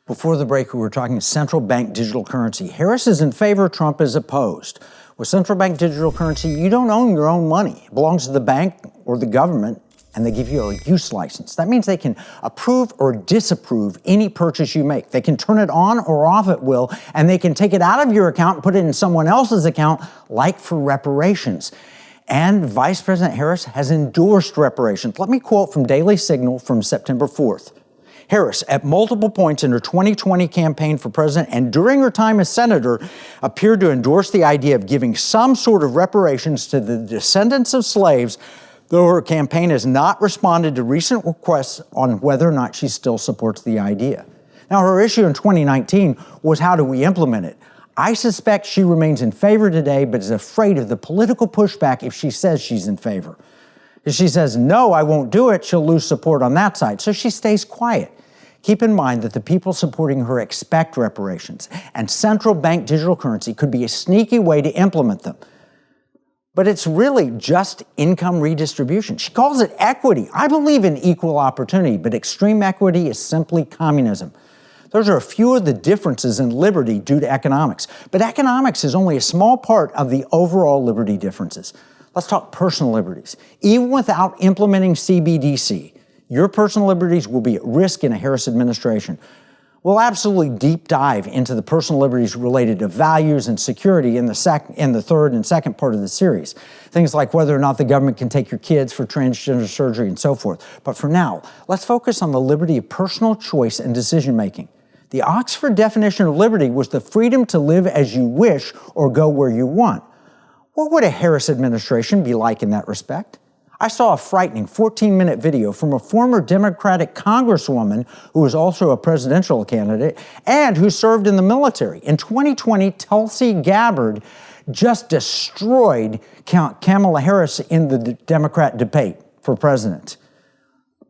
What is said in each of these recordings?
Before the break, we were talking central bank digital currency. Harris is in favor, Trump is opposed. With central bank digital currency, you don't own your own money. It belongs to the bank or the government, and they give you a use license. That means they can approve or disapprove any purchase you make. They can turn it on or off at will, and they can take it out of your account and put it in someone else's account, like for reparations. And Vice President Harris has endorsed reparations. Let me quote from Daily Signal from September 4th. Harris, at multiple points in her 2020 campaign for president and during her time as senator, appeared to endorse the idea of giving some sort of reparations to the descendants of slaves, though her campaign has not responded to recent requests on whether or not she still supports the idea. Now, her issue in 2019 was how do we implement it? I suspect she remains in favor today, but is afraid of the political pushback if she says she's in favor. If she says, no, I won't do it, she'll lose support on that side, so she stays quiet. Keep in mind that the people supporting her expect reparations, and central bank digital currency could be a sneaky way to implement them. But it's really just income redistribution. She calls it equity. I believe in equal opportunity, but extreme equity is simply communism. Those are a few of the differences in liberty due to economics, but economics is only a small part of the overall liberty differences. Let's talk personal liberties. Even without implementing CBDC, your personal liberties will be at risk in a Harris administration. We'll absolutely deep dive into the personal liberties related to values and security in the third and second part of the series. Things like whether or not the government can take your kids for transgender surgery and so forth. But for now, let's focus on the liberty of personal choice and decision-making. The Oxford definition of liberty was the freedom to live as you wish or go where you want. What would a Harris administration be like in that respect? I saw a frightening 14-minute video from a former Democratic congresswoman who was also a presidential candidate and who served in the military. In 2020, Tulsi Gabbard just destroyed Kamala Harris in the Democrat debate for president.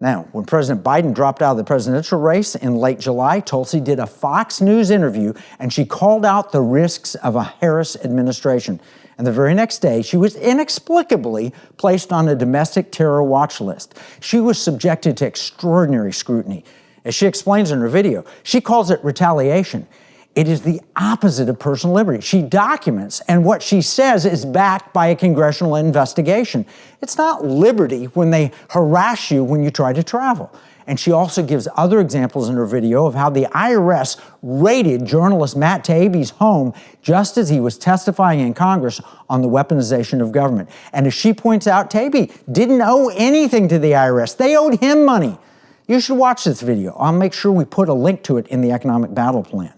Now, when President Biden dropped out of the presidential race in late July, Tulsi did a Fox News interview and she called out the risks of a Harris administration. And the very next day, she was inexplicably placed on a domestic terror watch list. She was subjected to extraordinary scrutiny. As she explains in her video, she calls it retaliation. It is the opposite of personal liberty. She documents, and what she says is backed by a congressional investigation. It's not liberty when they harass you when you try to travel. And she also gives other examples in her video of how the IRS raided journalist Matt Taibbi's home just as he was testifying in Congress on the weaponization of government. And as she points out, Taibbi didn't owe anything to the IRS. They owed him money. You should watch this video. I'll make sure we put a link to it in the economic battle plan.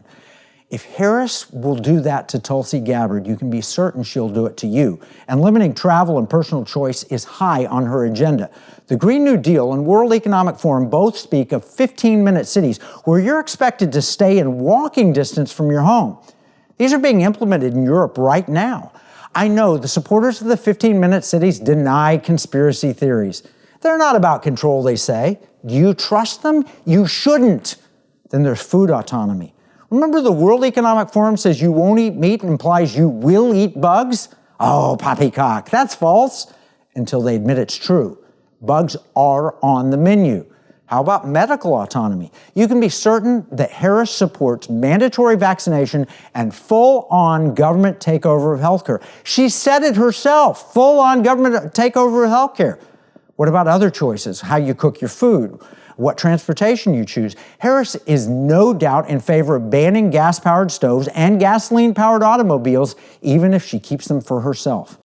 If Harris will do that to Tulsi Gabbard, you can be certain she'll do it to you. And limiting travel and personal choice is high on her agenda. The Green New Deal and World Economic Forum both speak of 15-minute cities where you're expected to stay in walking distance from your home. These are being implemented in Europe right now. I know the supporters of the 15-minute cities deny conspiracy theories. They're not about control, they say. Do you trust them? You shouldn't. Then there's food autonomy. Remember the World Economic Forum says you won't eat meat implies you will eat bugs? Oh, poppycock, that's false. Until they admit it's true. Bugs are on the menu. How about medical autonomy? You can be certain that Harris supports mandatory vaccination and full-on government takeover of healthcare. She said it herself, full-on government takeover of healthcare. What about other choices? How you cook your food? What transportation you choose? Harris is no doubt in favor of banning gas-powered stoves and gasoline-powered automobiles, even if she keeps them for herself.